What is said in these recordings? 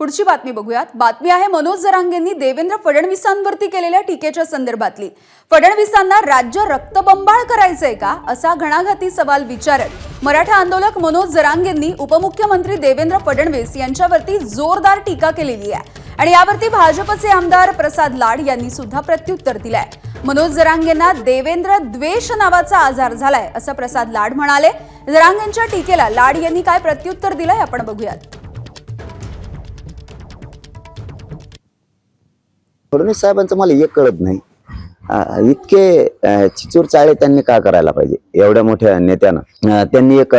पुढची बातमी बघूयात। बातमी आहे मनोज जरांगेंनी देवेंद्र फडणवीसांवरती केलेल्या टीकेच्या संदर्भातली। फडणवीसांना राज्य रक्तबंबाळ करायचंय का असा घणाघाती सवाल विचारत मराठा आंदोलक मनोज जरांगेंनी उपमुख्यमंत्री देवेंद्र फडणवीस यांच्यावरती जोरदार टीका केलेली आहे आणि यावरती भाजपचे आमदार प्रसाद लाड यांनी सुद्धा प्रत्युत्तर दिलंय। मनोज जरांगेंना देवेंद्र द्वेष नावाचा आजार झालाय असं प्रसाद लाड म्हणाले। जरांगेंच्या टीकेला लाड यांनी काय प्रत्युत्तर दिलंय आपण बघूयात। फडणवीस साहेबांचं मला एक कळत नाही, इतके चिचूर चाळे त्यांनी का करायला पाहिजे। एवढ्या मोठ्या नेत्यानं त्यांनी एक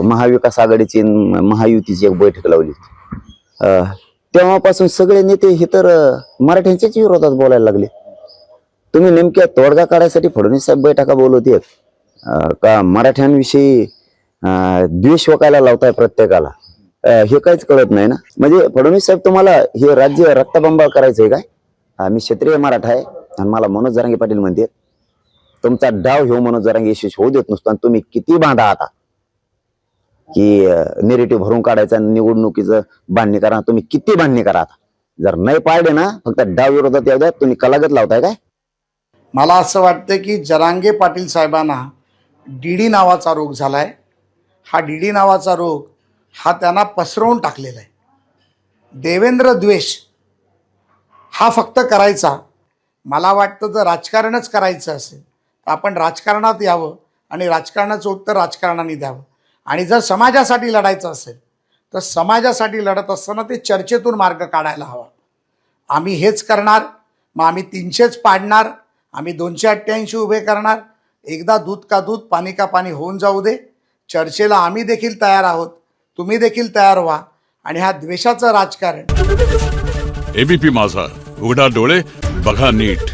महाविकास आघाडीची महायुतीची एक बैठक लावली। तेव्हापासून सगळे नेते हे तर मराठ्यांच्याच विरोधात बोलायला लागले। तुम्ही नेमक्या तोडगा काढायसाठी फडणवीस साहेब बैठका बोलवते का मराठ्यांविषयी द्वेष वकायला लावताय प्रत्येकाला, हे काहीच कळत नाही ना। म्हणजे फडणवीस साहेब तुम्हाला हे राज्य रक्तबंबाळ करायचंय काय? मी क्षत्रिय मराठा आहे आणि मला मनोज जरांगे पाटील म्हणते तुमचा डाव घेऊ मनोज जरांगे यशस्वी होऊ देत नसतो आणि तुम्ही किती बांधा आता की नेरेटिव्ह भरून काढायचं निवडणुकीचं बांधणी करा, तुम्ही किती बांधणी करा आता। जर नाही पाळले ना फक्त डाव विरोधात येऊ द्या, तुम्ही कलागत लावताय काय? मला असं वाटतं की जरांगे पाटील साहेबांना डीडी नावाचा रोग झालाय। हा डीडी नावाचा रोग हा त्यांना पसरवून टाकलेला आहे। देवेंद्र द्वेष हा फक्त करायचा, मला वाटतं जर राजकारणच करायचं असेल तर आपण राजकारणात यावं आणि राजकारणाचं उत्तर राजकारणाने द्यावं। आणि जर समाजासाठी लढायचं असेल तर समाजासाठी लढत असताना ते चर्चेतून मार्ग काढायला हवा। आम्ही हेच करणार, मग आम्ही 300च पाडणार, आम्ही 288 उभे करणार। एकदा दूध का दूध पाणी का पाणी होऊन जाऊ दे। चर्चेला आम्ही देखील तयार आहोत, तुम्ही देखील तयार व्हा आणि हा द्वेषाचं राजकारण। एबीपी माझा, उघडा डोळे बघा नीट।